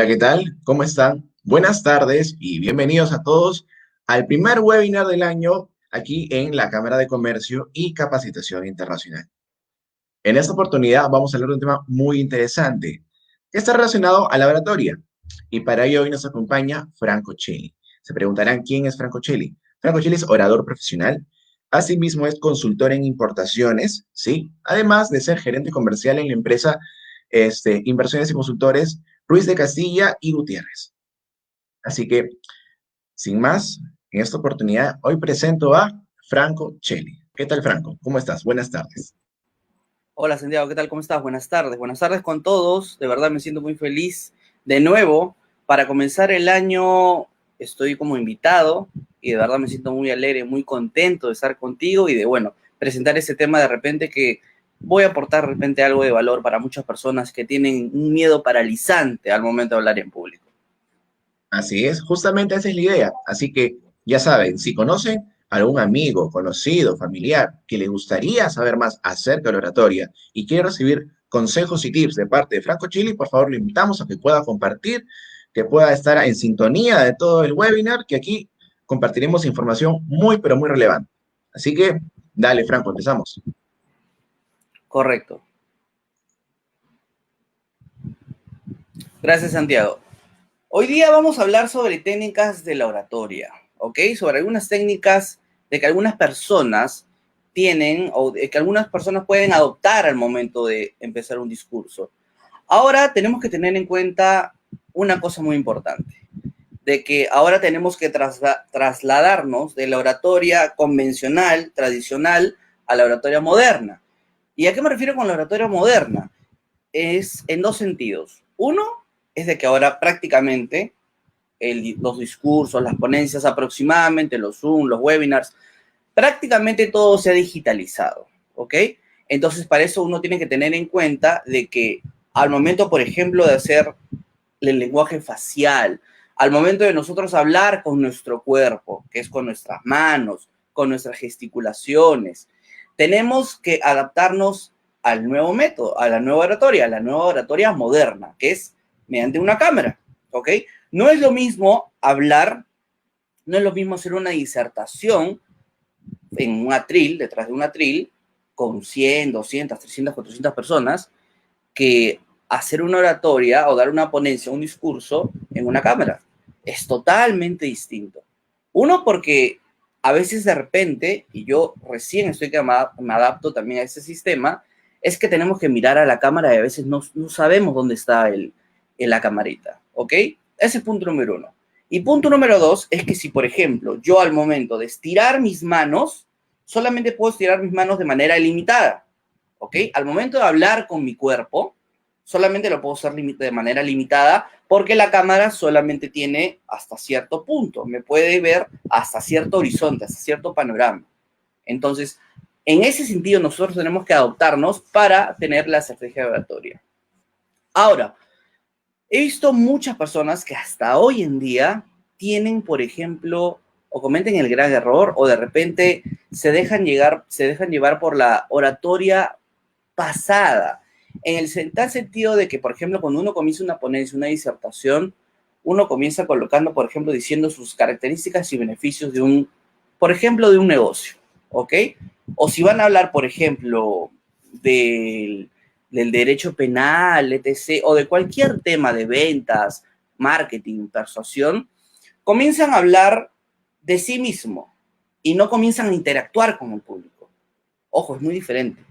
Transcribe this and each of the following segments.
Hola, ¿qué tal? ¿Cómo están? Buenas tardes y bienvenidos a todos al primer webinar del año aquí en la Cámara de Comercio y Capacitación Internacional. En esta oportunidad vamos a hablar de un tema muy interesante que está relacionado a la oratoria. Y para ello hoy nos acompaña Franco Chelli. Se preguntarán quién es Franco Chelli. Franco Chelli es orador profesional, asimismo es consultor en importaciones, ¿sí? Además de ser gerente comercial en la empresa Inversiones y Consultores Ruiz de Castilla y Gutiérrez. Así que, sin más, en esta oportunidad hoy presento a Franco Chelli. ¿Qué tal, Franco? ¿Cómo estás? Buenas tardes. Hola Santiago, ¿qué tal? ¿Cómo estás? Buenas tardes con todos. De verdad me siento muy feliz de nuevo. Para comenzar el año estoy como invitado y de verdad me siento muy alegre, muy contento de estar contigo y de, bueno, presentar ese tema de repente que voy a aportar de repente algo de valor para muchas personas que tienen un miedo paralizante al momento de hablar en público. Así es, justamente esa es la idea. Así que ya saben, si conocen a algún amigo, conocido, familiar que le gustaría saber más acerca de la oratoria y quiere recibir consejos y tips de parte de Franco Chili, por favor, lo invitamos a que pueda compartir, que pueda estar en sintonía de todo el webinar, que aquí compartiremos información muy, pero muy relevante. Así que, dale, Franco, empezamos. Correcto. Gracias, Santiago. Hoy día vamos a hablar sobre técnicas de la oratoria, ¿ok? Sobre algunas técnicas de que algunas personas tienen o de que algunas personas pueden adoptar al momento de empezar un discurso. Ahora tenemos que tener en cuenta una cosa muy importante, de que ahora tenemos que trasladarnos de la oratoria convencional, tradicional, a la oratoria moderna. ¿Y a qué me refiero con la oratoria moderna? Es en dos sentidos. Uno es de que ahora prácticamente los discursos, las ponencias aproximadamente, los Zoom, los webinars, prácticamente todo se ha digitalizado, ¿ok? Entonces, para eso uno tiene que tener en cuenta de que al momento, por ejemplo, de hacer el lenguaje facial, al momento de nosotros hablar con nuestro cuerpo, que es con nuestras manos, con nuestras gesticulaciones, tenemos que adaptarnos al nuevo método, a la nueva oratoria moderna, que es mediante una cámara, ¿ok? No es lo mismo hablar, no es lo mismo hacer una disertación en un atril, detrás de un atril, con 100, 200, 300, 400 personas, que hacer una oratoria o dar una ponencia, un discurso en una cámara. Es totalmente distinto. Uno, porque a veces de repente, y yo recién estoy que me adapto también a ese sistema, es que tenemos que mirar a la cámara y a veces no sabemos dónde está la camarita, ¿ok? Ese es punto número uno. Y punto número dos es que si, por ejemplo, yo al momento de estirar mis manos, solamente puedo estirar mis manos de manera limitada, ¿ok? Al momento de hablar con mi cuerpo, solamente lo puedo hacer de manera limitada porque la cámara solamente tiene hasta cierto punto, me puede ver hasta cierto horizonte, hasta cierto panorama. Entonces, en ese sentido, nosotros tenemos que adoptarnos para tener la estrategia oratoria. Ahora, he visto muchas personas que hasta hoy en día tienen, por ejemplo, o cometen el gran error, o de repente se dejan llevar por la oratoria pasada, en el tal sentido de que, por ejemplo, cuando uno comienza una ponencia, una disertación, uno comienza colocando, por ejemplo, diciendo sus características y beneficios de por ejemplo, de un negocio, ¿ok? O si van a hablar, por ejemplo, del, del derecho penal, etc., o de cualquier tema de ventas, marketing, persuasión, comienzan a hablar de sí mismo y no comienzan a interactuar con el público. Ojo, es muy diferente.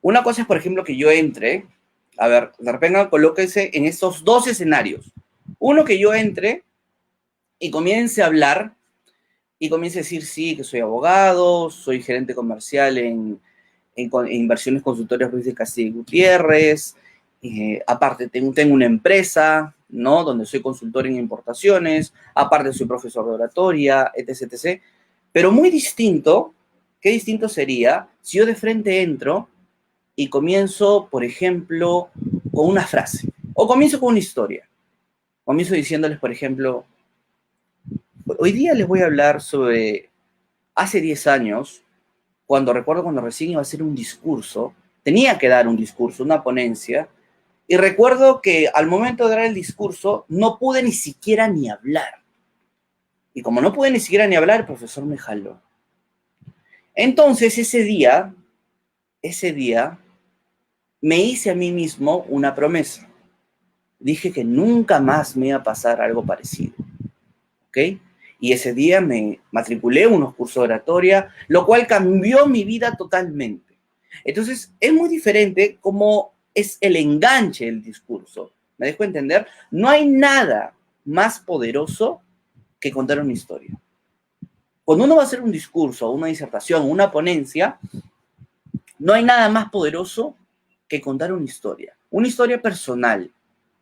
Una cosa es, por ejemplo, que yo entre, a ver, de repente colóquense en estos dos escenarios. Uno, que yo entre y comience a hablar y comience a decir, sí, que soy abogado, soy gerente comercial en inversiones consultorias Ruiz de Castilla y Gutiérrez, aparte tengo una empresa, ¿no? Donde soy consultor en importaciones, aparte soy profesor de oratoria, etc, etc. Pero muy distinto, ¿qué distinto sería si yo de frente entro y comienzo, por ejemplo, con una frase o comienzo con una historia? Comienzo diciéndoles, por ejemplo, hoy día les voy a hablar sobre hace 10 años, recuerdo cuando recién iba a hacer un discurso, tenía que dar un discurso, una ponencia, Y recuerdo que al momento de dar el discurso no pude ni siquiera ni hablar. Y como no pude ni siquiera ni hablar, el profesor me jaló. Entonces ese día, me hice a mí mismo una promesa. Dije que nunca más me iba a pasar algo parecido. ¿Ok? Y ese día me matriculé en unos cursos de oratoria, lo cual cambió mi vida totalmente. Entonces, es muy diferente cómo es el enganche del discurso. ¿Me dejo entender? No hay nada más poderoso que contar una historia. Cuando uno va a hacer un discurso, una disertación, una ponencia, no hay nada más poderoso que contar una historia personal.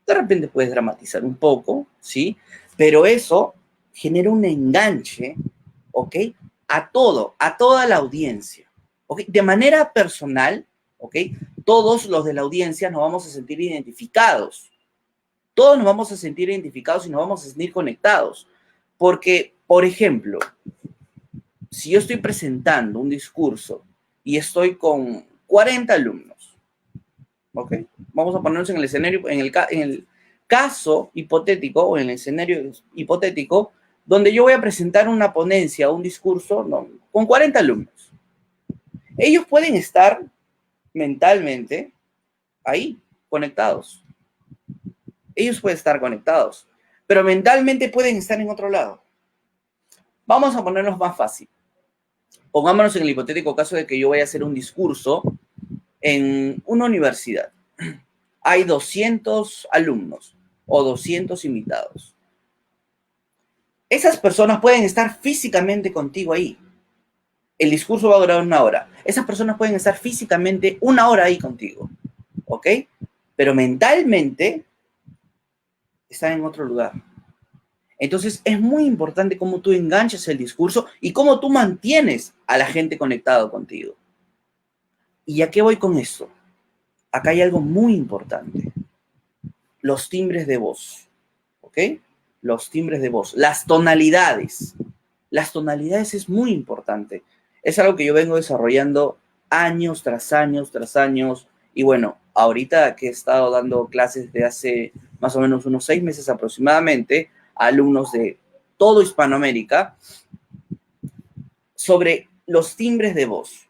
De repente puedes dramatizar un poco, ¿sí? Pero eso genera un enganche, ¿ok? A toda la audiencia, ¿ok? De manera personal, ¿ok? Todos los de la audiencia nos vamos a sentir identificados. Todos nos vamos a sentir identificados y nos vamos a sentir conectados. Porque, por ejemplo, si yo estoy presentando un discurso y estoy con 40 alumnos, ¿ok? Vamos a ponernos en el escenario, en el caso hipotético o en el escenario hipotético donde yo voy a presentar una ponencia, un discurso, no, con 40 alumnos. Ellos pueden estar mentalmente ahí, conectados. Ellos pueden estar conectados, pero mentalmente pueden estar en otro lado. Vamos a ponernos más fácil. Pongámonos en el hipotético caso de que yo vaya a hacer un discurso en una universidad. Hay 200 alumnos o 200 invitados. Esas personas pueden estar físicamente contigo ahí. El discurso va a durar 1 hora. Esas personas pueden estar físicamente 1 hora ahí contigo. ¿Ok? Pero mentalmente están en otro lugar. Entonces es muy importante cómo tú enganchas el discurso y cómo tú mantienes a la gente conectado contigo. ¿Y a qué voy con esto? Acá hay algo muy importante. Los timbres de voz. ¿Ok? Los timbres de voz. Las tonalidades. Las tonalidades es muy importante. Es algo que yo vengo desarrollando años tras años tras años. Y bueno, ahorita que he estado dando clases de hace más o menos unos 6 meses aproximadamente a alumnos de todo Hispanoamérica sobre los timbres de voz.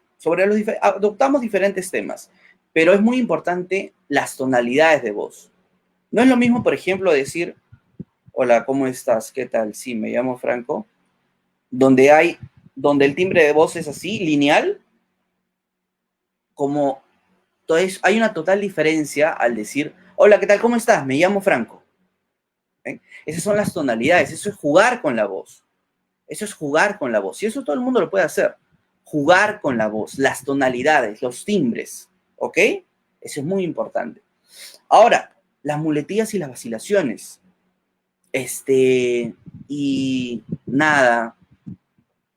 Adoptamos diferentes temas, pero es muy importante las tonalidades de voz. No es lo mismo, por ejemplo, decir, hola, ¿cómo estás? ¿Qué tal? Sí, me llamo Franco. Donde el timbre de voz es así, lineal, como entonces hay una total diferencia al decir, hola, ¿qué tal? ¿Cómo estás? Me llamo Franco. ¿Ven? Esas son las tonalidades, eso es jugar con la voz. Eso es jugar con la voz. Y eso todo el mundo lo puede hacer. Jugar con la voz, las tonalidades, los timbres. ¿Ok? Eso es muy importante. Ahora, las muletillas y las vacilaciones. Y nada,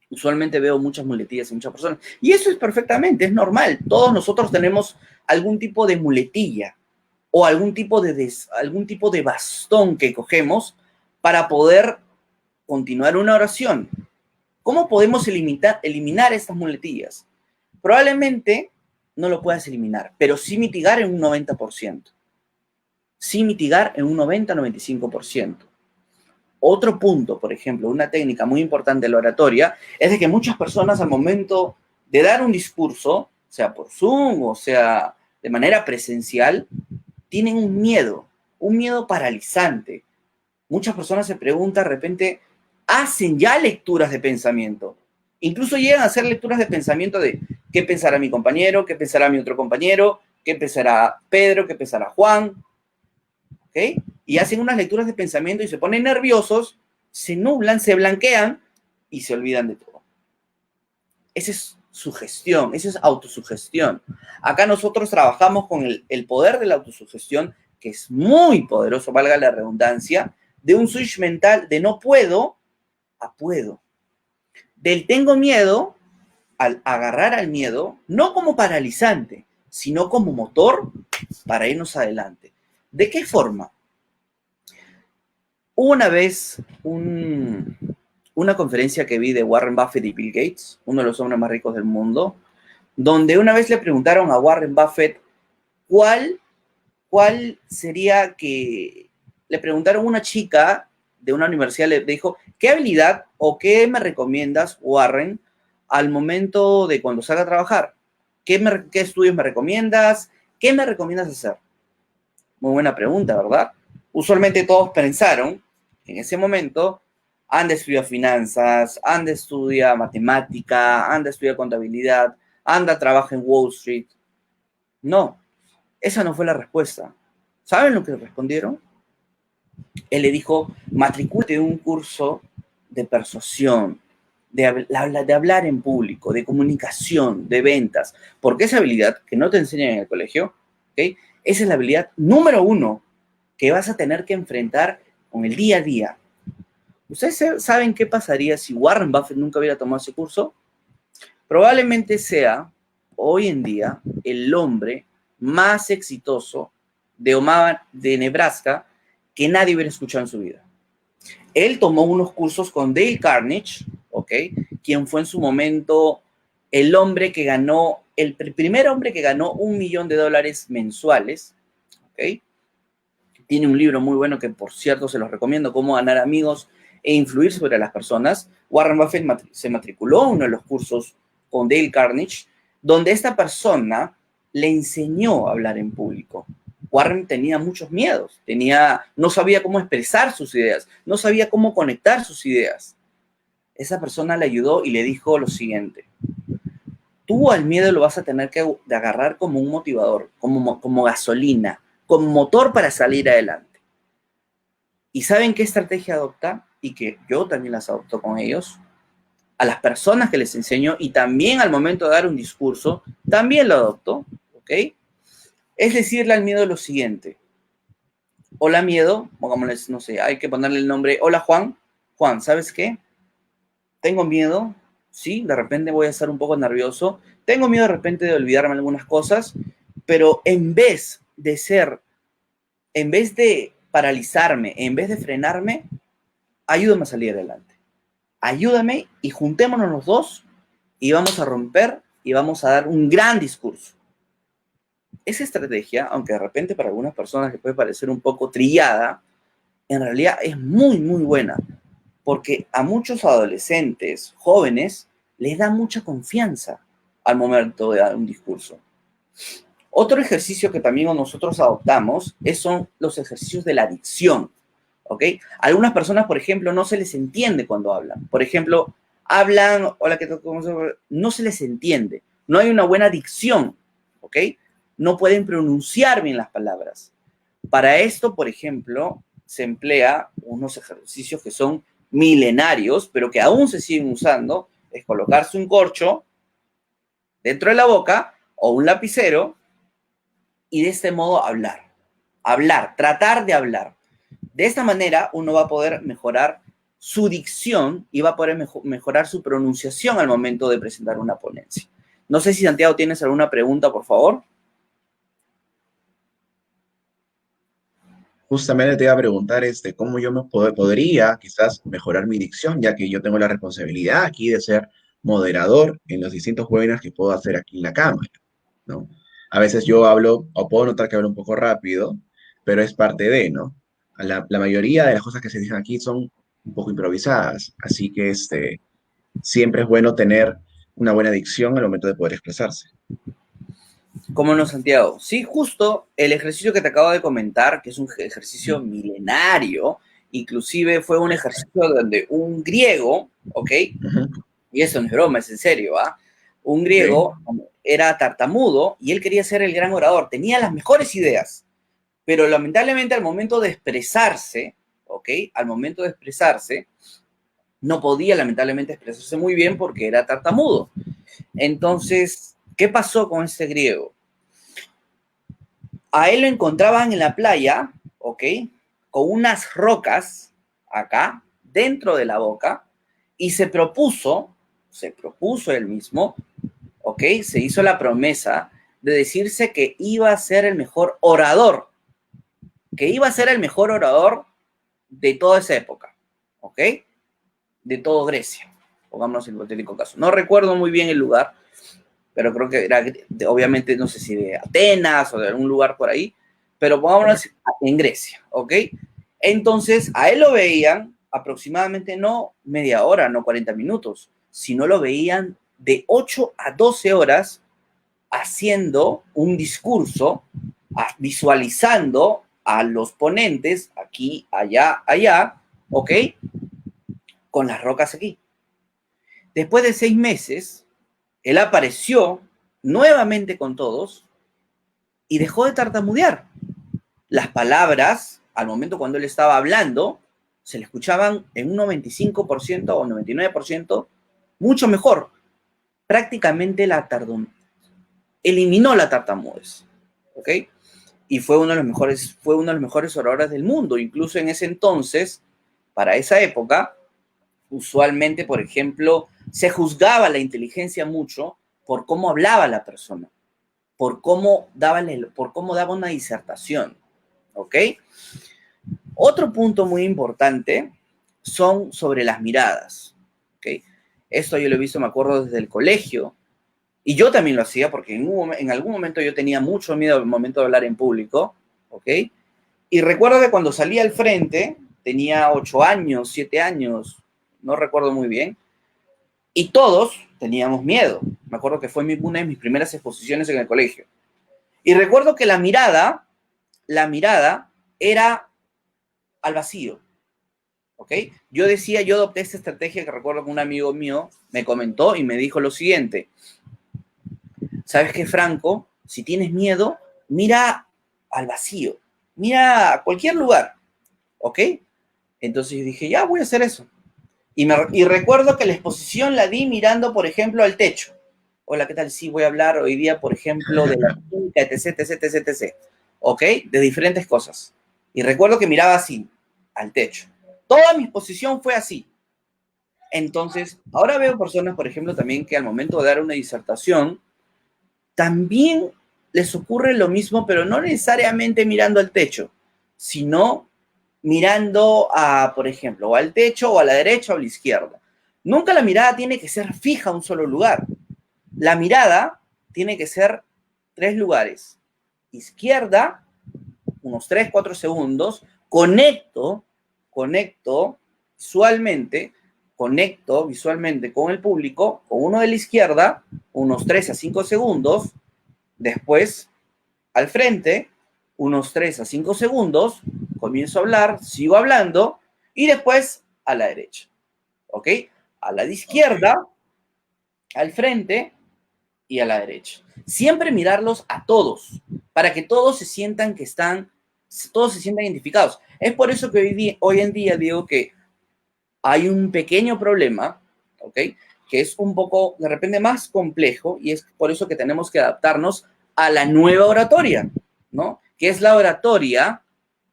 usualmente veo muchas muletillas en muchas personas. Y eso es perfectamente, es normal. Todos nosotros tenemos algún tipo de muletilla o algún tipo de bastón que cogemos para poder continuar una oración. ¿Cómo podemos eliminar estas muletillas? Probablemente no lo puedas eliminar, pero sí mitigar en un 90%. Sí mitigar en un 90-95%. Otro punto, por ejemplo, una técnica muy importante de la oratoria, es de que muchas personas al momento de dar un discurso, sea por Zoom o sea de manera presencial, tienen un miedo paralizante. Muchas personas se preguntan, de repente, hacen ya lecturas de pensamiento. Incluso llegan a hacer lecturas de pensamiento de qué pensará mi compañero, qué pensará mi otro compañero, qué pensará Pedro, qué pensará Juan. ¿Ok? Y hacen unas lecturas de pensamiento y se ponen nerviosos, se nublan, se blanquean y se olvidan de todo. Esa es sugestión, esa es autosugestión. Acá nosotros trabajamos con el poder de la autosugestión, que es muy poderoso, valga la redundancia, de un switch mental de no puedo a puedo. Del tengo miedo al agarrar al miedo, no como paralizante, sino como motor para irnos adelante. ¿De qué forma? Una vez una conferencia que vi de Warren Buffett y Bill Gates, uno de los hombres más ricos del mundo, donde una vez le preguntaron a Warren Buffett cuál ¿cuál sería que le preguntaron a una chica de una universidad, le dijo, ¿qué habilidad o qué me recomiendas, Warren, al momento de cuando salga a trabajar? ¿Qué estudios me recomiendas? ¿Qué me recomiendas hacer? Muy buena pregunta, ¿verdad? Usualmente todos pensaron, en ese momento, han de estudiar finanzas, han de estudiar matemática, han de estudiar contabilidad, anda, trabaja en Wall Street. No, esa no fue la respuesta. ¿Saben lo que le respondieron? Él le dijo, matricúlate en un curso de persuasión, de hablar en público, de comunicación, de ventas, porque esa habilidad que no te enseñan en el colegio, ¿okay? Esa es la habilidad número uno que vas a tener que enfrentar con el día a día. ¿Ustedes saben qué pasaría si Warren Buffett nunca hubiera tomado ese curso? Probablemente sea, hoy en día, el hombre más exitoso de Omaha, de Nebraska, que nadie hubiera escuchado en su vida. Él tomó unos cursos con Dale Carnegie, ¿ok? Quien fue en su momento el hombre que ganó, el primer hombre que ganó $1 millón mensuales, ¿ok? Tiene un libro muy bueno que, por cierto, se los recomiendo, Cómo ganar amigos e influir sobre las personas. Warren Buffett se matriculó a uno de los cursos con Dale Carnegie, donde esta persona le enseñó a hablar en público. Warren tenía muchos miedos, no sabía cómo expresar sus ideas, no sabía cómo conectar sus ideas. Esa persona le ayudó y le dijo lo siguiente: tú al miedo lo vas a tener que agarrar como un motivador, como gasolina, como motor para salir adelante. ¿Y saben qué estrategia adopta? Y que yo también las adopto con ellos. A las personas que les enseño y también al momento de dar un discurso, también lo adopto, ¿ok? Es decirle al miedo lo siguiente: hola miedo, pongámosles, no sé, hay que ponerle el nombre, hola Juan. Juan, ¿sabes qué? Tengo miedo, sí, de repente voy a estar un poco nervioso, tengo miedo de repente de olvidarme algunas cosas, pero en vez de paralizarme, en vez de frenarme, ayúdame a salir adelante. Ayúdame y juntémonos los dos y vamos a romper y vamos a dar un gran discurso. Esa estrategia, aunque de repente para algunas personas les puede parecer un poco trillada, en realidad es muy, muy buena, porque a muchos adolescentes, jóvenes, les da mucha confianza al momento de dar un discurso. Otro ejercicio que también nosotros adoptamos son los ejercicios de la dicción, ¿ok? A algunas personas, por ejemplo, no se les entiende cuando hablan. Por ejemplo, hablan, hola, ¿qué tal? No se les entiende. No hay una buena dicción, ¿ok? No pueden pronunciar bien las palabras. Para esto, por ejemplo, se emplea unos ejercicios que son milenarios, pero que aún se siguen usando, es colocarse un corcho dentro de la boca o un lapicero y de este modo hablar, tratar de hablar. De esta manera uno va a poder mejorar su dicción y va a poder mejorar su pronunciación al momento de presentar una ponencia. No sé si Santiago tienes alguna pregunta, por favor. Justamente te iba a preguntar cómo yo podría quizás mejorar mi dicción, ya que yo tengo la responsabilidad aquí de ser moderador en los distintos webinars que puedo hacer aquí en la cámara, ¿no? A veces yo hablo, o puedo notar que hablo un poco rápido, pero es parte de, ¿no? La mayoría de las cosas que se dicen aquí son un poco improvisadas, así que siempre es bueno tener una buena dicción al momento de poder expresarse. ¿Cómo no, Santiago? Sí, justo el ejercicio que te acabo de comentar, que es un ejercicio milenario, inclusive fue un ejercicio donde un griego, ¿ok? Ujú. Y eso no es broma, es en serio, ¿ah? Un Ok, griego era tartamudo y él quería ser el gran orador, tenía las mejores ideas, pero lamentablemente al momento de expresarse, ¿ok? Al momento de expresarse, no podía lamentablemente expresarse muy bien porque era tartamudo. Entonces, ¿qué pasó con este griego? A él lo encontraban en la playa, ¿ok? Con unas rocas acá, dentro de la boca, y se propuso él mismo, ¿ok? Se hizo la promesa de decirse que iba a ser el mejor orador, que iba a ser el mejor orador de toda esa época, ¿ok? De todo Grecia, pongámonos en el hipotético caso. No recuerdo muy bien el lugar, pero creo que era, obviamente, no sé si de Atenas o de algún lugar por ahí, pero pongámonos en Grecia, ¿ok? Entonces, a él lo veían aproximadamente no media hora, no 40 minutos, sino lo veían de 8 a 12 horas haciendo un discurso, visualizando a los ponentes aquí, allá, allá, ¿ok? Con las rocas aquí. Después de 6 meses, él apareció nuevamente con todos y dejó de tartamudear. Las palabras, al momento cuando él estaba hablando, se le escuchaban en un 95% o 99% mucho mejor. Prácticamente eliminó la tartamudez, ¿ok? Y fue uno de los mejores oradores del mundo. Incluso en ese entonces, para esa época, usualmente, por ejemplo, se juzgaba la inteligencia mucho por cómo hablaba la persona, por cómo daba una disertación, ¿ok? Otro punto muy importante son sobre las miradas, ¿ok? Esto yo lo he visto, me acuerdo, desde el colegio, y yo también lo hacía porque en algún momento yo tenía mucho miedo al momento de hablar en público, ¿ok? Y recuerdo que cuando salí al frente, tenía 8 años, 7 años, no recuerdo muy bien, y todos teníamos miedo. Me acuerdo que fue una de mis primeras exposiciones en el colegio. Y recuerdo que la mirada era al vacío, ¿ok? Yo adopté esta estrategia que recuerdo que un amigo mío me comentó y me dijo lo siguiente: ¿sabes qué, Franco? Si tienes miedo, mira al vacío, mira a cualquier lugar, ¿ok? Entonces yo dije, ya voy a hacer eso. Y recuerdo que la exposición la di mirando, por ejemplo, al techo. Hola, ¿qué tal? Sí, voy a hablar hoy día, por ejemplo, de la química, etc, etc, etc, etc. ¿Ok? De diferentes cosas. Y recuerdo que miraba así, al techo. Toda mi exposición fue así. Entonces, ahora veo personas, por ejemplo, también que al momento de dar una disertación, también les ocurre lo mismo, pero no necesariamente mirando al techo, sino mirando a, por ejemplo, o al techo, o a la derecha o a la izquierda. Nunca la mirada tiene que ser fija a un solo lugar. La mirada tiene que ser 3 lugares. Izquierda, unos 3, 4 segundos, conecto visualmente, con el público, con uno de la izquierda, unos 3 a 5 segundos, después al frente, unos 3 a 5 segundos, comienzo a hablar, sigo hablando, y después a la derecha, ¿ok? A la de izquierda, al frente y a la derecha. Siempre mirarlos a todos, para que todos todos se sientan identificados. Es por eso que hoy en día digo que hay un pequeño problema, ¿ok? Que es un poco, de repente, más complejo, y es por eso que tenemos que adaptarnos a la nueva oratoria, ¿no? Que es la oratoria,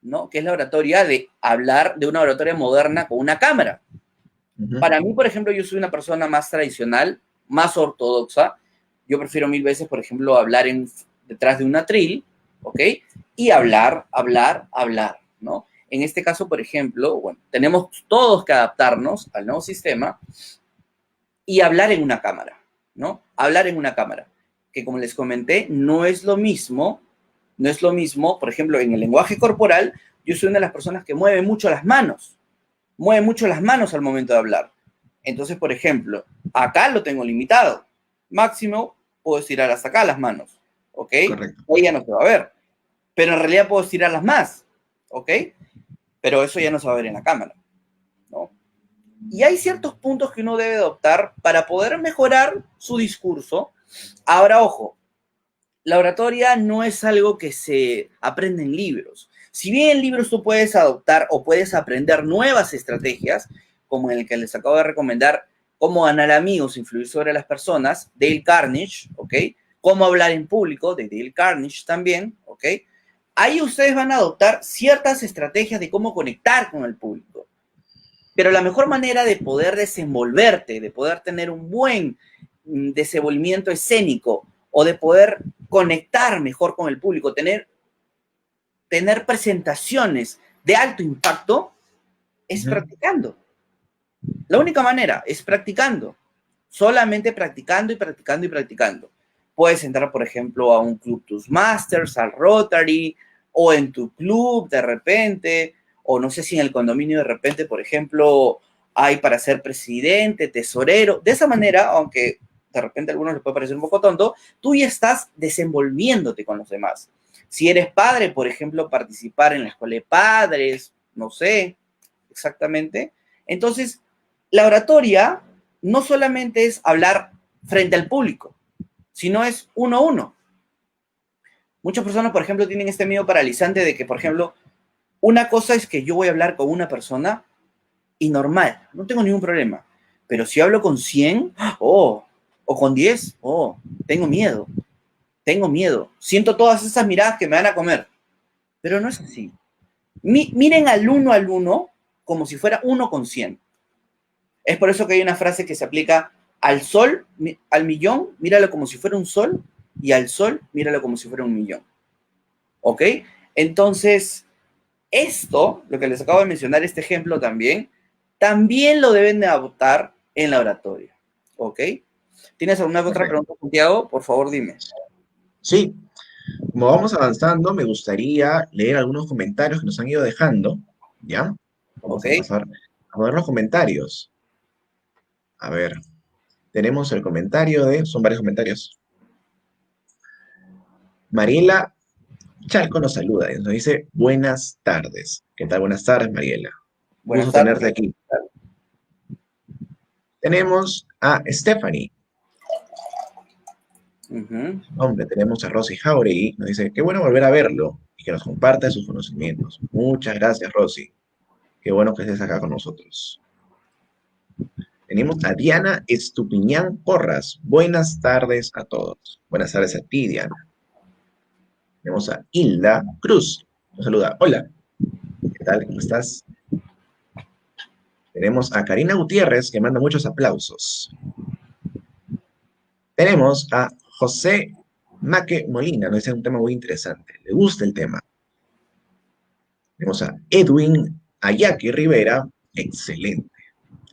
¿no? Que es la oratoria de hablar de una oratoria moderna con una cámara. Para mí, por ejemplo, yo soy una persona más tradicional, más ortodoxa. Yo prefiero 1000 veces, por ejemplo, hablar detrás de un atril, ¿ok? Y hablar, ¿no? En este caso, por ejemplo, bueno, tenemos todos que adaptarnos al nuevo sistema y hablar en una cámara, ¿no? Hablar en una cámara, que como les comenté, no es lo mismo, por ejemplo, en el lenguaje corporal, yo soy una de las personas que mueve mucho las manos al momento de hablar. Entonces, por ejemplo, acá lo tengo limitado. Máximo, puedo estirar hasta acá las manos, ¿ok? Correcto. Ahí ya no se va a ver. Pero en realidad puedo estirarlas más, ¿ok? Pero eso ya no se va a ver en la cámara, ¿no? Y hay ciertos puntos que uno debe adoptar para poder mejorar su discurso. Ahora, ojo, la oratoria no es algo que se aprende en libros. Si bien en libros tú puedes adoptar o puedes aprender nuevas estrategias, como en el que les acabo de recomendar, cómo ganar amigos, influir sobre las personas, Dale Carnegie, ¿ok? Cómo hablar en público, de Dale Carnegie también, ¿ok? Ahí ustedes van a adoptar ciertas estrategias de cómo conectar con el público. Pero la mejor manera de poder desenvolverte, de poder tener un buen desenvolvimiento escénico o de poder conectar mejor con el público, tener presentaciones de alto impacto, es practicando. La única manera es practicando. Solamente practicando y practicando y practicando. Puedes entrar, por ejemplo, a un Club Toastmasters, al Rotary, o en tu club de repente, o no sé si en el condominio de repente, por ejemplo, hay para ser presidente, tesorero. De esa manera, aunque de repente a algunos les puede parecer un poco tonto, tú ya estás desenvolviéndote con los demás. Si eres padre, por ejemplo, participar en la escuela de padres, no sé exactamente. Entonces, la oratoria no solamente es hablar frente al público, sino es uno a uno. Muchas personas, por ejemplo, tienen este miedo paralizante de que, por ejemplo, una cosa es que yo voy a hablar con una persona y normal, no tengo ningún problema. Pero si hablo con 100, oh, o con 10, oh, tengo miedo. Siento todas esas miradas que me van a comer. Pero no es así. Miren al uno como si fuera uno con 100. Es por eso que hay una frase que se aplica al sol, al millón, míralo como si fuera un sol, y al sol, míralo como si fuera un millón. ¿Ok? Entonces, esto, lo que les acabo de mencionar, este ejemplo también lo deben de adoptar en la oratoria. ¿Ok? ¿Tienes alguna otra Perfecto. pregunta, Santiago? Por favor, dime. Sí, como vamos avanzando, me gustaría leer algunos comentarios que nos han ido dejando, ¿ya? Vamos ¿Ok? a pasar a ver los comentarios. A ver, tenemos el comentario son varios comentarios. Mariela Chalco nos saluda y nos dice, buenas tardes. ¿Qué tal? Buenas tardes, Mariela. Buenas Gusto tardes. tenerte aquí. Tenemos a Stephanie. Ujú. Hombre, tenemos a Rosy Jauregui. Nos dice, qué bueno volver a verlo y que nos comparte sus conocimientos. Muchas gracias, Rosy. Qué bueno que estés acá con nosotros. Tenemos a Diana Estupiñán Porras. Buenas tardes a todos. Buenas tardes a ti, Diana. Tenemos a Hilda Cruz. Nos saluda. Hola, ¿qué tal? ¿Cómo estás? Tenemos a Karina Gutiérrez, que manda muchos aplausos. Tenemos a José Maque Molina, nos dice un tema muy interesante. Le gusta el tema. Tenemos a Edwin Ayaki Rivera. Excelente.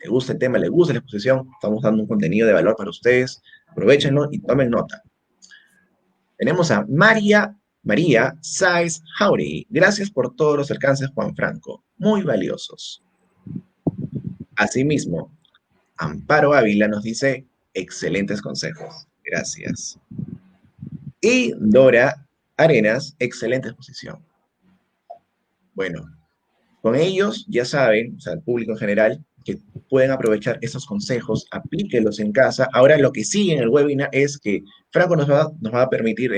Le gusta el tema, le gusta la exposición. Estamos dando un contenido de valor para ustedes. Aprovechenlo y tomen nota. Tenemos a María Sáez Jauregui. Gracias por todos los alcances, Juan Franco. Muy valiosos. Asimismo, Amparo Ávila nos dice excelentes consejos. Gracias. Y Dora Arenas, excelente exposición. Bueno, con ellos ya saben, o sea, el público en general, que pueden aprovechar esos consejos, aplíquenlos en casa. Ahora lo que sigue en el webinar es que Franco nos va a permitir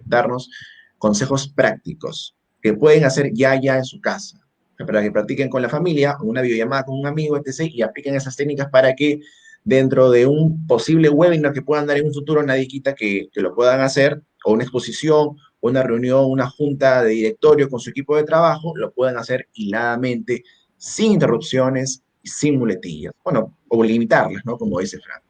darnos consejos prácticos que pueden hacer ya en su casa, para que practiquen con la familia, o una videollamada con un amigo, etc., y apliquen esas técnicas para que dentro de un posible webinar que puedan dar en un futuro, nadie quita que lo puedan hacer, o una exposición, una reunión, una junta de directorio con su equipo de trabajo, lo puedan hacer hiladamente, sin interrupciones y sin muletillas. Bueno, o limitarlas, ¿no? Como dice Franco.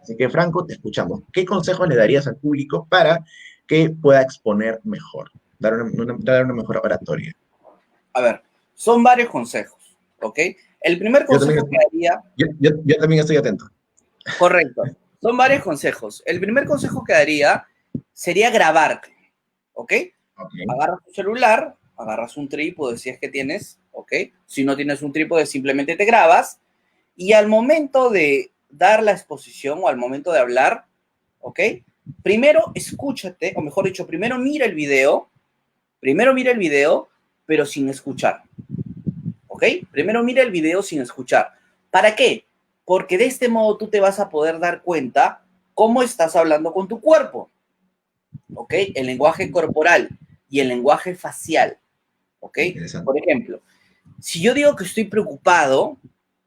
Así que, Franco, te escuchamos. ¿Qué consejos le darías al público para que pueda exponer mejor, dar una mejor oratoria? A ver, son varios consejos, ¿ok? El primer Yo también, consejo que daría, yo también estoy atento. correcto, son varios consejos. El primer consejo que daría sería grabarte, ¿ok? Ok, Agarras tu celular, agarras un trípode si es que tienes, ¿ok? Si no tienes un trípode, simplemente te grabas y al momento de dar la exposición o al momento de hablar, ¿ok? Primero escúchate, o mejor dicho, primero mira el video, pero sin escuchar, ¿ok? Primero mira el video sin escuchar. ¿Para qué? Porque de este modo tú te vas a poder dar cuenta cómo estás hablando con tu cuerpo, ¿ok? El lenguaje corporal y el lenguaje facial, ¿ok? interesante. Por ejemplo, si yo digo que estoy preocupado,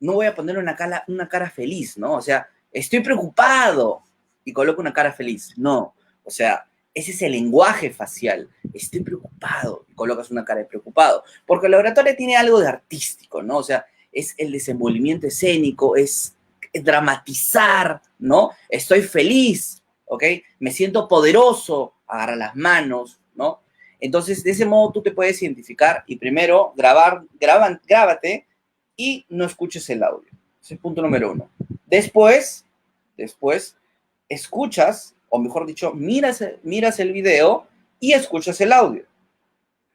no voy a poner una cara feliz, ¿no? O sea, estoy preocupado y coloco una cara feliz. No, o sea, ese es el lenguaje facial. Estoy preocupado y colocas una cara de preocupado. Porque la oratoria tiene algo de artístico, ¿no? O sea, es el desenvolvimiento escénico, es dramatizar, ¿no? Estoy feliz, ¿ok? Me siento poderoso, agarra las manos, ¿no? Entonces, de ese modo tú te puedes identificar y primero grábate y no escuches el audio. Ese es punto número uno. Después, escuchas, o mejor dicho, miras el video y escuchas el audio.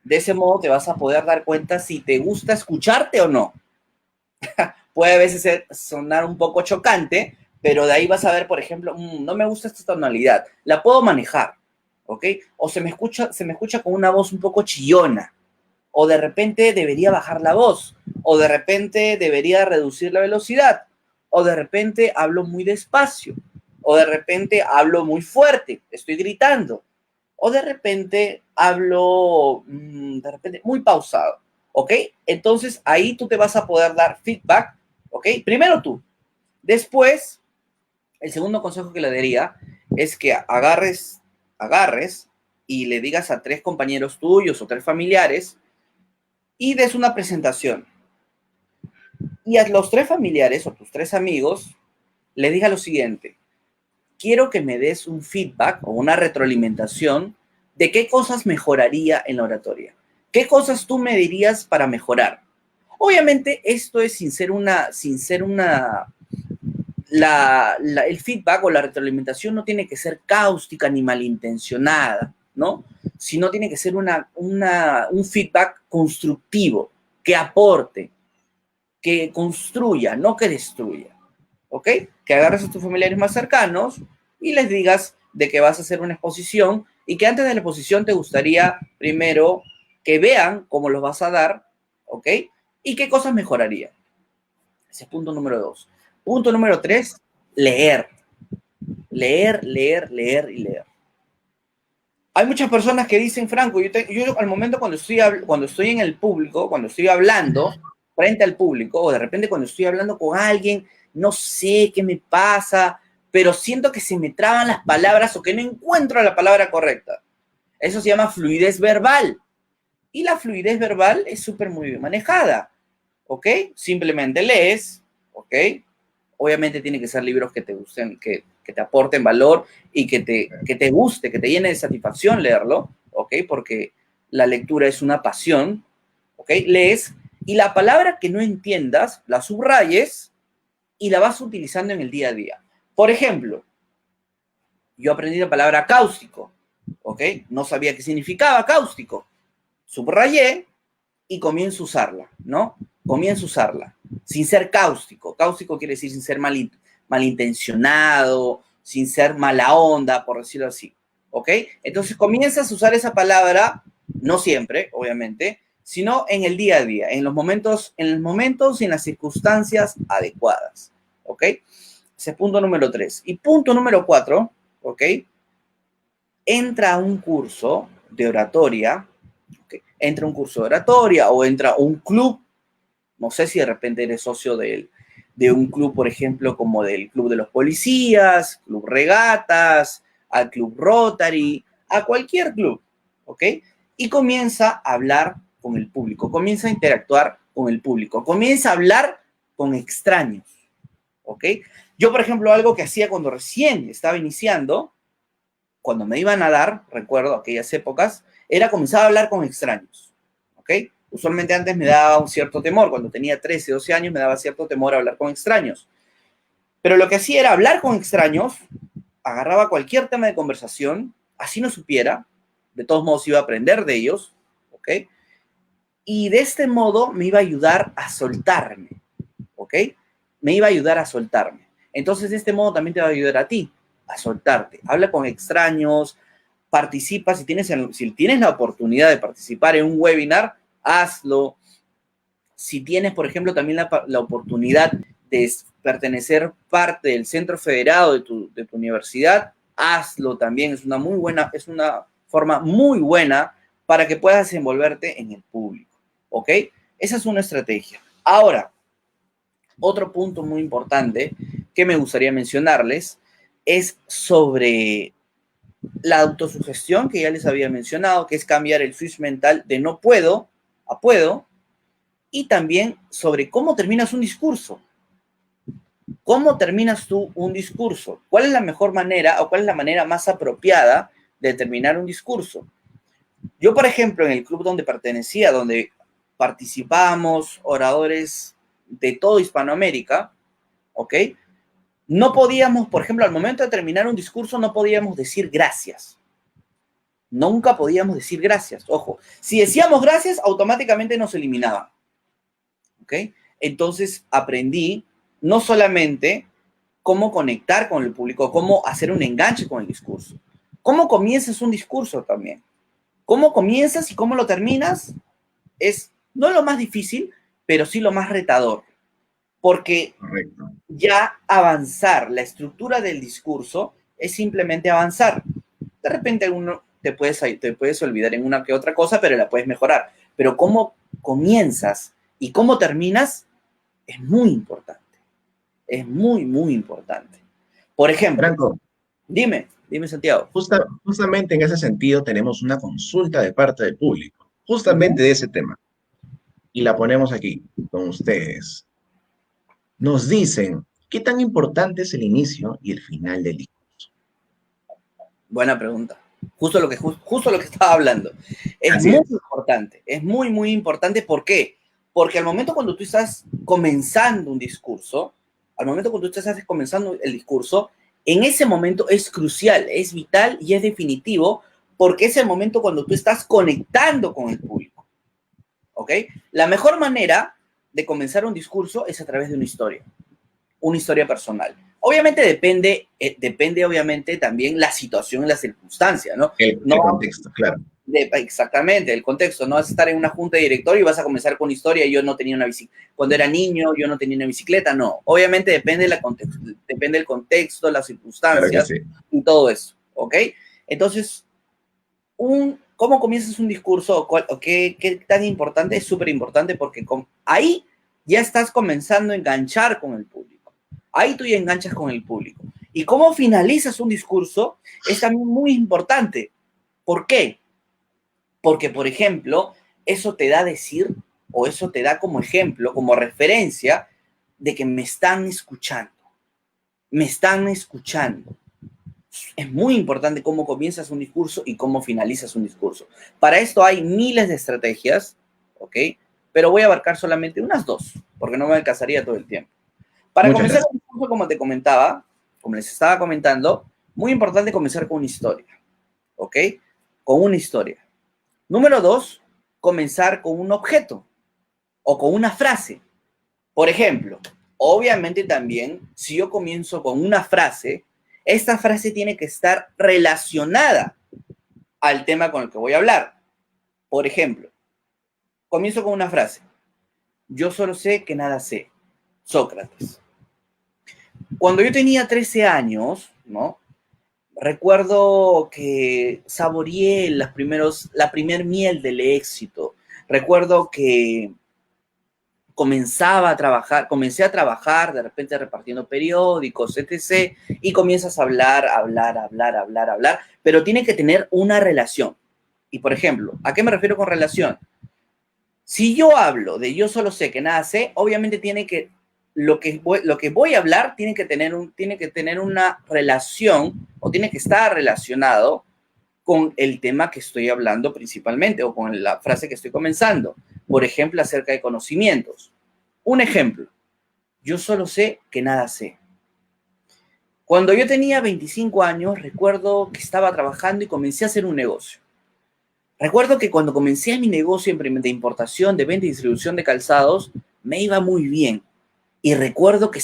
De ese modo te vas a poder dar cuenta si te gusta escucharte o no. Puede a veces sonar un poco chocante, pero de ahí vas a ver, por ejemplo, no me gusta esta tonalidad, la puedo manejar, ¿ok? O se me escucha con una voz un poco chillona, o de repente debería bajar la voz, o de repente debería reducir la velocidad, o de repente hablo muy despacio, o de repente hablo muy fuerte, estoy gritando, o de repente hablo de repente muy pausado, ¿ok? Entonces ahí tú te vas a poder dar feedback, ¿ok? Primero tú. Después, el segundo consejo que le daría es que agarres y le digas a 3 compañeros tuyos o 3 familiares y des una presentación. Y a los 3 familiares o tus 3 amigos le diga lo siguiente: quiero que me des un feedback o una retroalimentación de qué cosas mejoraría en la oratoria. ¿Qué cosas tú me dirías para mejorar? Obviamente esto es el feedback o la retroalimentación no tiene que ser cáustica ni malintencionada, ¿no? Sino tiene que ser un feedback constructivo, que aporte, que construya, no que destruya, ¿ok? Que agarres a tus familiares más cercanos y les digas de que vas a hacer una exposición y que antes de la exposición te gustaría primero que vean cómo los vas a dar, ¿ok? Y qué cosas mejoraría. Ese es punto número 2. Punto número 3, leer. Leer, leer, leer y leer. Hay muchas personas que dicen, Franco, yo al momento cuando estoy en el público, cuando estoy hablando frente al público, o de repente cuando estoy hablando con alguien, no sé qué me pasa, pero siento que se me traban las palabras o que no encuentro la palabra correcta. Eso se llama fluidez verbal. Y la fluidez verbal es súper muy bien manejada, ¿ok? Simplemente lees, ¿ok? Obviamente tiene que ser libros que te gusten, que te aporten valor y que te guste, que te llene de satisfacción leerlo, ¿ok? Porque la lectura es una pasión, ¿ok? Lees y la palabra que no entiendas, la subrayes y la vas utilizando en el día a día. Por ejemplo, yo aprendí la palabra cáustico, ¿ok? No sabía qué significaba cáustico. Subrayé y comienzo a usarla, ¿no? Comienzo a usarla, sin ser cáustico. Cáustico quiere decir sin ser malintencionado, sin ser mala onda, por decirlo así, ¿ok? Entonces comienzas a usar esa palabra, no siempre, obviamente, sino en el día a día, en los momentos y en las circunstancias adecuadas, ¿ok? Ese es punto número 3. Y punto número 4, ¿ok? Entra a un curso de oratoria, ¿okay? Entra a un curso de oratoria o entra a un club. No sé si de repente eres socio de un club, por ejemplo, como del Club de los Policías, Club Regatas, al Club Rotary, a cualquier club, ¿ok? Y comienza a hablar con el público, comienza a interactuar con el público, comienza a hablar con extraños, ¿ok? Yo, por ejemplo, algo que hacía cuando recién estaba iniciando, cuando me iban a dar, recuerdo aquellas épocas, era comenzar a hablar con extraños, ¿ok? Usualmente antes me daba un cierto temor, cuando tenía 13, 12 años me daba cierto temor a hablar con extraños. Pero lo que hacía era hablar con extraños, agarraba cualquier tema de conversación, así no supiera, de todos modos iba a aprender de ellos, ¿ok? Y de este modo me iba a ayudar a soltarme, ¿ok? Me iba a ayudar a soltarme. Entonces, de este modo también te va a ayudar a ti a soltarte. Habla con extraños, participa, si tienes la oportunidad de participar en un webinar, hazlo. Si tienes, por ejemplo, también la oportunidad de pertenecer parte del centro federado de tu universidad, hazlo también. Es una forma muy buena para que puedas desenvolverte en el público, ¿ok? Esa es una estrategia. Ahora, otro punto muy importante que me gustaría mencionarles es sobre la autosugestión que ya les había mencionado, que es cambiar el switch mental de no puedo a puedo, y también sobre cómo terminas un discurso. ¿Cómo terminas tú un discurso? ¿Cuál es la mejor manera o cuál es la manera más apropiada de terminar un discurso? Yo, por ejemplo, en el club donde pertenecía, donde participábamos oradores de toda Hispanoamérica, ¿ok? No podíamos, por ejemplo, al momento de terminar un discurso, no podíamos decir gracias. Nunca podíamos decir gracias, ojo. Si decíamos gracias, automáticamente nos eliminaban. ¿Ok? Entonces aprendí no solamente cómo conectar con el público, cómo hacer un enganche con el discurso. ¿Cómo comienzas un discurso también? ¿Cómo comienzas y cómo lo terminas? Es no lo más difícil, pero sí lo más retador. Porque Correcto. ya avanzar la estructura del discurso es simplemente avanzar. De repente uno te puedes olvidar en una que otra cosa, pero la puedes mejorar. Pero cómo comienzas y cómo terminas es muy importante. Es muy, muy importante. Por ejemplo, Franco, dime Santiago. justamente en ese sentido tenemos una consulta de parte del público, Uh-huh. justamente de ese tema, y la ponemos aquí con ustedes. Nos dicen, ¿qué tan importante es el inicio y el final del discurso? Buena pregunta. Justo lo que estaba hablando. Es Así muy es. importante, es muy, muy importante. ¿Por qué? Porque al momento cuando tú estás comenzando un discurso, al momento cuando tú estás comenzando el discurso, en ese momento es crucial, es vital y es definitivo, porque es el momento cuando tú estás conectando con el público. ¿Ok? La mejor manera de comenzar un discurso es a través de una historia personal. Obviamente depende obviamente también la situación y la circunstancia, ¿no? No, El contexto, claro. exactamente, el contexto, no vas a estar en una junta de directorio y vas a comenzar con historia, yo no tenía una bicicleta, cuando era niño yo no tenía una bicicleta, no, obviamente depende del contexto, las Claro que circunstancias sí. y todo eso, ¿ok? Entonces, ¿cómo comienzas un discurso o qué tan importante? Es súper importante porque ahí ya estás comenzando a enganchar con el público. Ahí tú ya enganchas con el público. Y cómo finalizas un discurso es también muy importante. ¿Por qué? Porque, por ejemplo, eso te da a decir, o eso te da como ejemplo, como referencia, de que me están escuchando. Me están escuchando. Es muy importante cómo comienzas un discurso y cómo finalizas un discurso. Para esto hay miles de estrategias, ¿ok? Pero voy a abarcar solamente unas dos, porque no me alcanzaría todo el tiempo. Para Muchas comenzar gracias. un discurso, como te comentaba, como les estaba comentando, muy importante comenzar con una historia, ¿ok? Con una historia. Número dos, comenzar con un objeto o con una frase. Por ejemplo, obviamente también, si yo comienzo con una frase, esta frase tiene que estar relacionada al tema con el que voy a hablar. Por ejemplo, comienzo con una frase. Yo solo sé que nada sé. Sócrates. Cuando yo tenía 13 años, ¿no? Recuerdo que saboreé la primer miel del éxito. Recuerdo que comencé a trabajar de repente repartiendo periódicos, etc. Y comienzas a hablar, pero tiene que tener una relación. Y por ejemplo, ¿a qué me refiero con relación? Si yo hablo de yo solo sé que nada sé, obviamente lo que voy a hablar tiene que tener una relación o tiene que estar relacionado con el tema que estoy hablando principalmente o con la frase que estoy comenzando. Por ejemplo, acerca de conocimientos. Un ejemplo, yo solo sé que nada sé. Cuando yo tenía 25 años, recuerdo que estaba trabajando y comencé a hacer un negocio. Recuerdo que cuando comencé mi negocio de importación, de venta y distribución de calzados, me iba muy bien. Y recuerdo que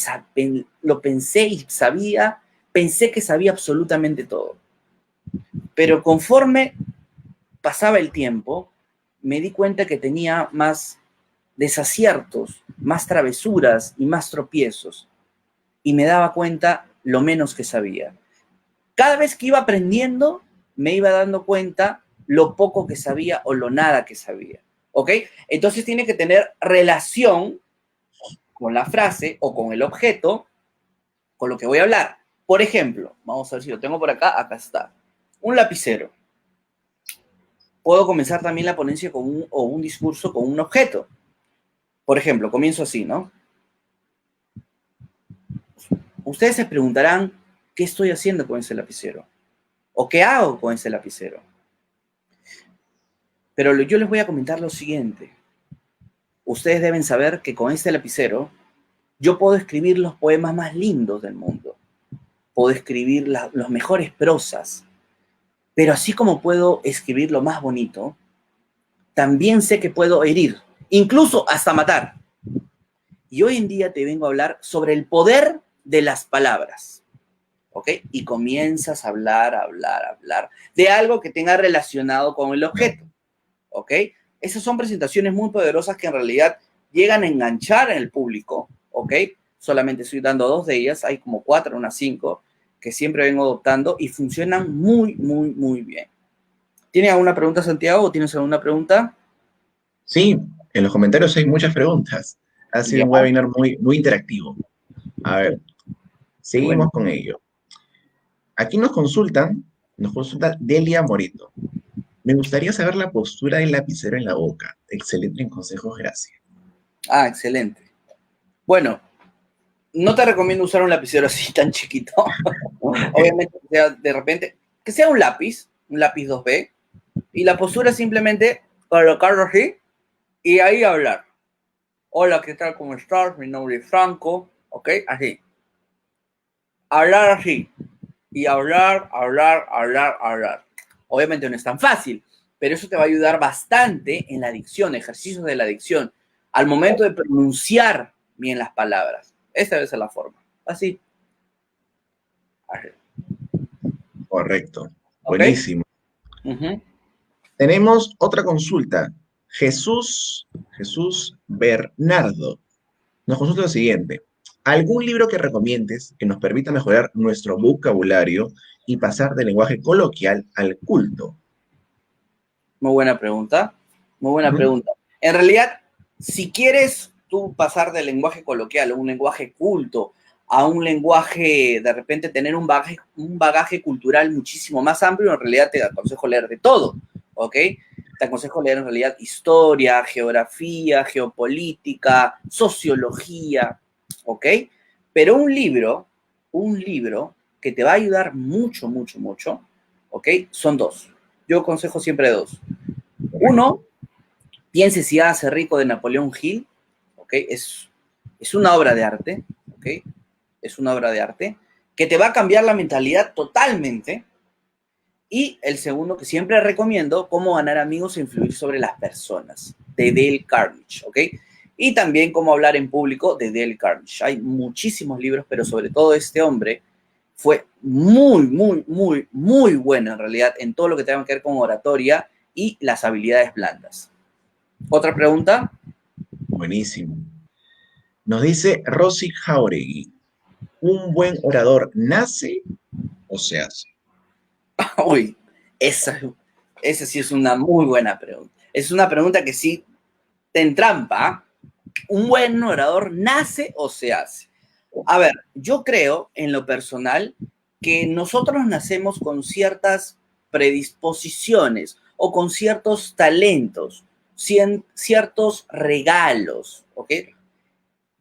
lo pensé y pensé que sabía absolutamente todo. Pero conforme pasaba el tiempo, me di cuenta que tenía más desaciertos, más travesuras y más tropiezos. Y me daba cuenta lo menos que sabía. Cada vez que iba aprendiendo, me iba dando cuenta lo poco que sabía o lo nada que sabía. ¿Ok? Entonces tiene que tener relación con la frase o con el objeto con lo que voy a hablar. Por ejemplo, vamos a ver si lo tengo por acá. Acá está. Un lapicero. Puedo comenzar también la ponencia o un discurso con un objeto. Por ejemplo, comienzo así, ¿no? Ustedes se preguntarán, ¿qué estoy haciendo con ese lapicero? ¿O qué hago con ese lapicero? Pero yo les voy a comentar lo siguiente. Ustedes deben saber que con este lapicero yo puedo escribir los poemas más lindos del mundo. Puedo escribir los mejores prosas. Pero así como puedo escribir lo más bonito, también sé que puedo herir, incluso hasta matar. Y hoy en día te vengo a hablar sobre el poder de las palabras, ¿ok? Y comienzas a hablar de algo que tenga relacionado con el objeto, ¿ok? Esas son presentaciones muy poderosas que en realidad llegan a enganchar en el público, ¿ok? Solamente estoy dando dos de ellas, hay como cuatro, unas cinco, que siempre vengo adoptando y funcionan muy bien. ¿Tienes alguna pregunta, Santiago, o tienes alguna pregunta? Sí, en los comentarios hay muchas preguntas. Ha sido Ya, un webinar muy interactivo. A ver, bueno. seguimos con ello. Aquí nos consulta Delia Morito. Me gustaría saber la postura del lapicero en la boca. Excelente en consejos, gracias. Ah, excelente. Bueno, no te recomiendo usar un lapicero así tan chiquito. Obviamente, que sea de repente, que sea un lápiz 2B, y la postura es simplemente colocarlo así y ahí hablar. Hola, ¿qué tal? ¿Cómo estás? Mi nombre es Franco. ¿Ok? Así. Hablar así. Y hablar. Obviamente no es tan fácil, pero eso te va a ayudar bastante en la dicción, ejercicios de la dicción, al momento de pronunciar bien las palabras. Esta debe ser la forma. Así. Así. Correcto. ¿Ok? Buenísimo. Uh-huh. Tenemos otra consulta. Jesús Bernardo nos consulta lo siguiente. ¿Algún libro que recomiendes que nos permita mejorar nuestro vocabulario y pasar del lenguaje coloquial al culto? Muy buena pregunta. Muy buena Ujú. pregunta. En realidad, si quieres tú pasar del lenguaje coloquial a un lenguaje culto, a un lenguaje, de repente tener un bagaje cultural muchísimo más amplio, en realidad te aconsejo leer de todo, ¿ok? Te aconsejo leer en realidad historia, geografía, geopolítica, sociología, ¿ok? Pero un libro que te va a ayudar mucho, ¿ok? Son dos. Yo aconsejo siempre dos. Uno, Piense si hace rico de Napoleón Hill, ¿ok? Es una obra de arte, ¿ok? Es una obra de arte que te va a cambiar la mentalidad totalmente. Y el segundo que siempre recomiendo, Cómo ganar amigos e influir sobre las personas, de Dale Carnegie, ¿ok? Y también Cómo hablar en público, de Dale Carnegie. Hay muchísimos libros, pero sobre todo este hombre fue muy bueno en realidad en todo lo que tenga que ver con oratoria y las habilidades blandas. ¿Otra pregunta? Buenísimo. Nos dice Rosy Jauregui, ¿un buen orador nace o se hace? Uy, esa, esa sí es una muy buena pregunta. Es una pregunta que sí te entrampa. ¿Un buen orador nace o se hace? A ver, yo creo en lo personal que nosotros nacemos con ciertas predisposiciones o con ciertos talentos, ciertos regalos, ¿ok?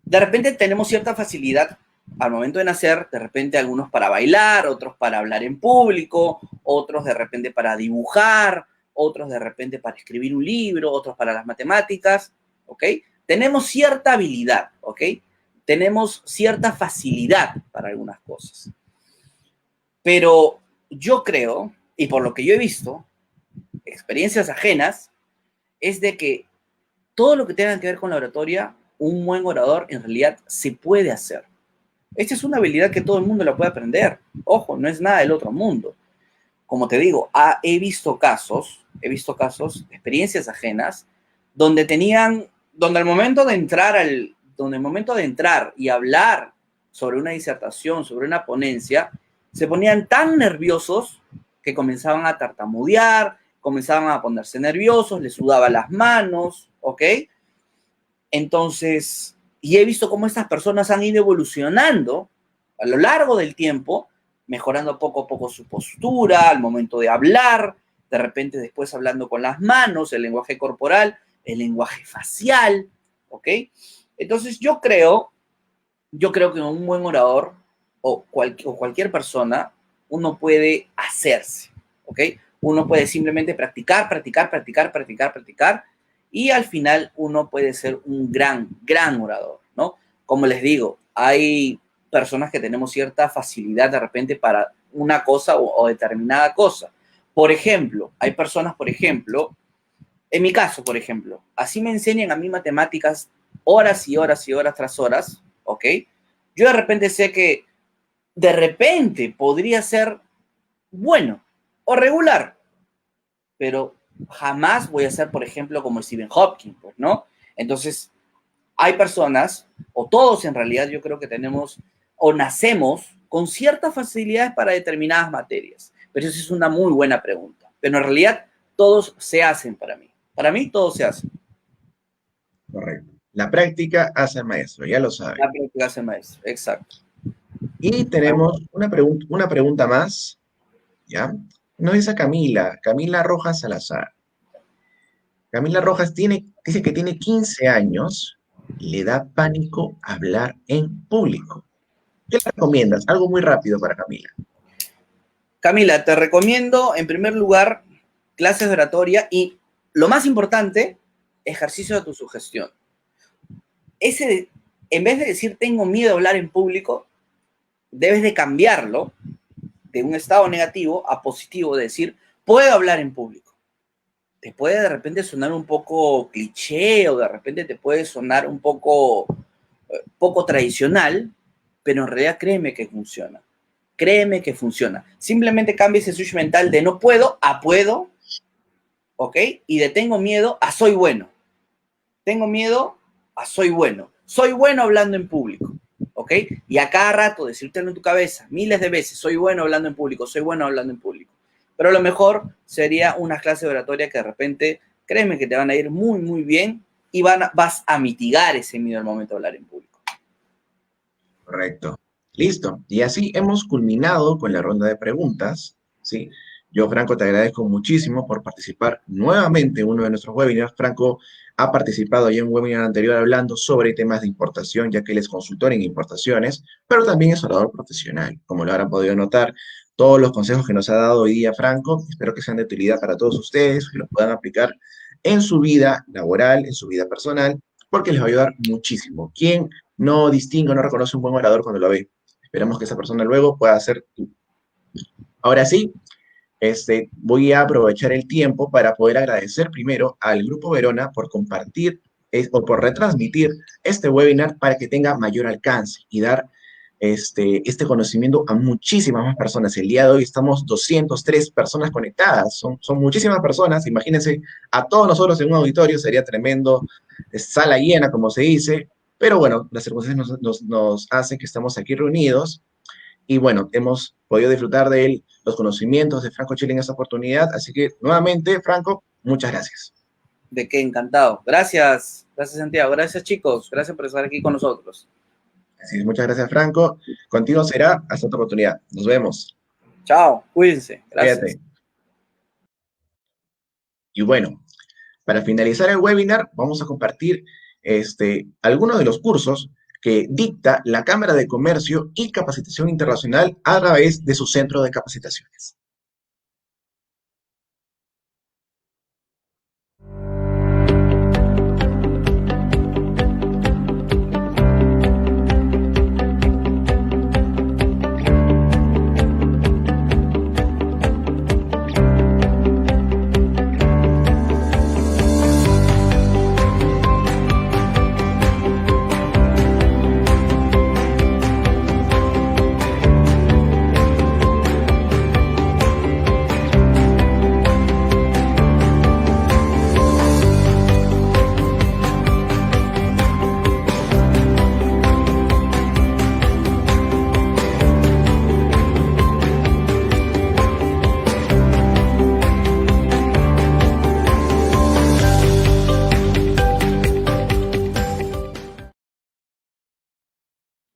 De repente tenemos cierta facilidad al momento de nacer, de repente algunos para bailar, otros para hablar en público, otros de repente para dibujar, otros de repente para escribir un libro, otros para las matemáticas, ¿ok? Tenemos cierta habilidad, ¿ok? Tenemos cierta facilidad para algunas cosas. Pero yo creo, y por lo que yo he visto, experiencias ajenas, es de que todo lo que tenga que ver con la oratoria, un buen orador en realidad se puede hacer. Esta es una habilidad que todo el mundo la puede aprender. Ojo, no es nada del otro mundo. Como te digo, he visto casos, experiencias ajenas, donde al momento de entrar y hablar sobre una disertación, sobre una ponencia, se ponían tan nerviosos que comenzaban a tartamudear, comenzaban a ponerse nerviosos, les sudaban las manos, ¿ok? Entonces, y he visto cómo estas personas han ido evolucionando a lo largo del tiempo, mejorando poco a poco su postura al momento de hablar, de repente después hablando con las manos, el lenguaje corporal, el lenguaje facial, ¿ok? Entonces yo creo que un buen orador o cualquier persona, uno puede hacerse, ¿ok? Uno puede simplemente practicar, y al final uno puede ser un gran orador, ¿no? Como les digo, hay personas que tenemos cierta facilidad de repente para una cosa o determinada cosa. Por ejemplo, hay personas, por ejemplo, en mi caso, por ejemplo, así me enseñan a mí matemáticas horas y horas y horas tras horas, ¿ok? Yo de repente sé que de repente podría ser bueno o regular, pero jamás voy a ser, por ejemplo, como Stephen Hawking, pues, ¿no? Entonces, hay personas, o todos en realidad, yo creo que tenemos o nacemos con ciertas facilidades para determinadas materias. Pero esa es una muy buena pregunta. Pero en realidad, todos se hacen para mí. Para mí, todos se hacen. Correcto. La práctica hace al maestro, ya lo La saben. práctica hace maestro. Exacto. Y tenemos una pregunta más, ¿ya? Nos dice Camila Rojas Salazar. Camila Rojas dice que tiene 15 años y le da pánico hablar en público. ¿Qué le recomiendas? Algo muy rápido para Camila. Camila, te recomiendo, en primer lugar, clases de oratoria y, lo más importante, ejercicio de tu sugestión. En vez de decir tengo miedo a hablar en público, debes de cambiarlo de un estado negativo a positivo, de decir, puedo hablar en público. Te puede de repente sonar un poco cliché o de repente te puede sonar un poco tradicional, pero en realidad créeme que funciona. Créeme que funciona. Simplemente cambia ese switch mental de no puedo a puedo, ¿ok? Y de tengo miedo a soy bueno. Tengo miedo a soy bueno. Soy bueno hablando en público, ¿ok? Y a cada rato decírtelo en tu cabeza, miles de veces, soy bueno hablando en público, soy bueno hablando en público. Pero lo mejor sería una clase de oratoria que de repente, créeme que te van a ir muy, muy bien y vas a mitigar ese miedo al momento de hablar en público. Correcto. Listo. Y así hemos culminado con la ronda de preguntas, ¿sí? Yo, Franco, te agradezco muchísimo por participar nuevamente en uno de nuestros webinars. Franco ha participado ya en un webinar anterior hablando sobre temas de importación, ya que él es consultor en importaciones, pero también es orador profesional. Como lo habrán podido notar, todos los consejos que nos ha dado hoy día Franco, espero que sean de utilidad para todos ustedes, que los puedan aplicar en su vida laboral, en su vida personal, porque les va a ayudar muchísimo. ¿Quién no distingue, no reconoce un buen orador cuando lo ve? Esperamos que esa persona luego pueda ser tú. Ahora sí, voy a aprovechar el tiempo para poder agradecer primero al Grupo Verona por compartir o por retransmitir este webinar para que tenga mayor alcance y dar este conocimiento a muchísimas más personas. El día de hoy estamos 203 personas conectadas, son muchísimas personas, imagínense, a todos nosotros en un auditorio sería tremendo, sala llena, como se dice, pero bueno, las circunstancias nos hacen que estamos aquí reunidos y bueno, hemos podido disfrutar de él, los conocimientos de Franco Chile en esta oportunidad. Así que, nuevamente, Franco, muchas gracias. De qué encantado. Gracias, gracias Santiago. Gracias chicos. Gracias por estar aquí con nosotros. Así es, muchas gracias, Franco. Contigo será hasta otra oportunidad. Nos vemos. Chao, cuídense. Gracias. Cuídate. Y bueno, para finalizar el webinar, vamos a compartir algunos de los cursos que dicta la Cámara de Comercio y Capacitación Internacional a través de su centro de capacitaciones.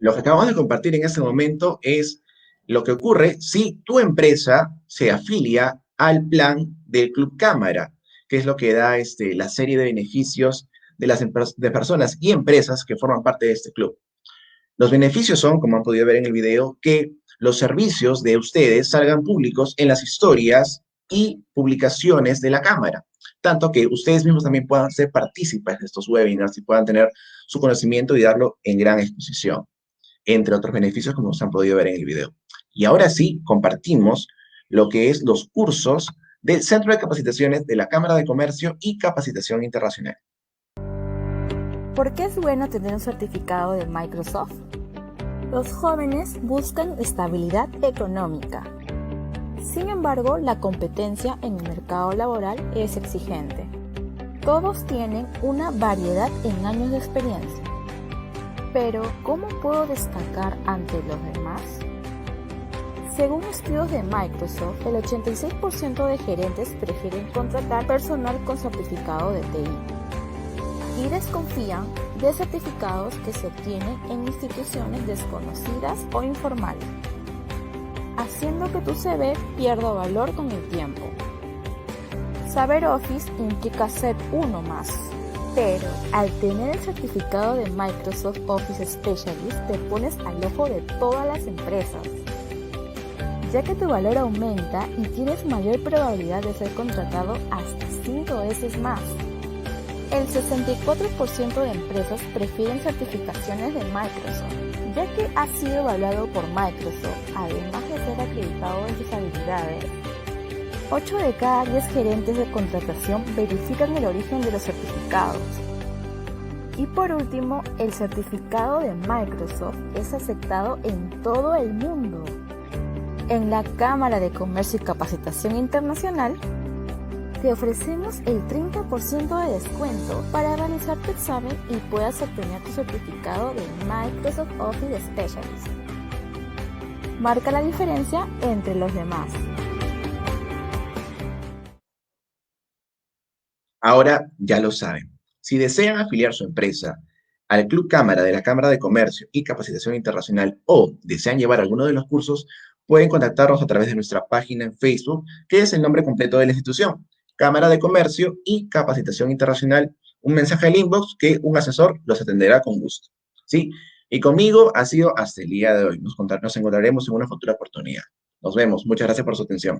Lo que acabamos de compartir en este momento es lo que ocurre si tu empresa se afilia al plan del Club Cámara, que es lo que da la serie de beneficios de personas y empresas que forman parte de este club. Los beneficios son, como han podido ver en el video, que los servicios de ustedes salgan públicos en las historias y publicaciones de la Cámara, tanto que ustedes mismos también puedan ser partícipes de estos webinars y puedan tener su conocimiento y darlo en gran exposición, entre otros beneficios como se han podido ver en el video. Y ahora sí, compartimos lo que es los cursos del Centro de Capacitaciones de la Cámara de Comercio y Capacitación Internacional. ¿Por qué es bueno tener un certificado de Microsoft? Los jóvenes buscan estabilidad económica. Sin embargo, la competencia en el mercado laboral es exigente. Todos tienen una variedad en años de experiencia. Pero, ¿cómo puedo destacar ante los demás? Según estudios de Microsoft, el 86% de gerentes prefieren contratar personal con certificado de TI y desconfían de certificados que se obtienen en instituciones desconocidas o informales, haciendo que tu CV pierda valor con el tiempo. Saber Office implica ser uno más, pero al tener el certificado de Microsoft Office Specialist te pones al ojo de todas las empresas, ya que tu valor aumenta y tienes mayor probabilidad de ser contratado hasta 5 veces más. El 64% de empresas prefieren certificaciones de Microsoft, ya que ha sido evaluado por Microsoft, además de ser acreditado en sus habilidades. 8 de cada 10 gerentes de contratación verifican el origen de los certificados. Y por último, el certificado de Microsoft es aceptado en todo el mundo. En la Cámara de Comercio y Capacitación Internacional, te ofrecemos el 30% de descuento para realizar tu examen y puedas obtener tu certificado de Microsoft Office Specialist. Marca la diferencia entre los demás. Ahora ya lo saben. Si desean afiliar su empresa al Club Cámara de la Cámara de Comercio y Capacitación Internacional o desean llevar alguno de los cursos, pueden contactarnos a través de nuestra página en Facebook, que es el nombre completo de la institución, Cámara de Comercio y Capacitación Internacional. Un mensaje al inbox que un asesor los atenderá con gusto. ¿Sí? Y conmigo ha sido hasta el día de hoy. Nos encontraremos en una futura oportunidad. Nos vemos. Muchas gracias por su atención.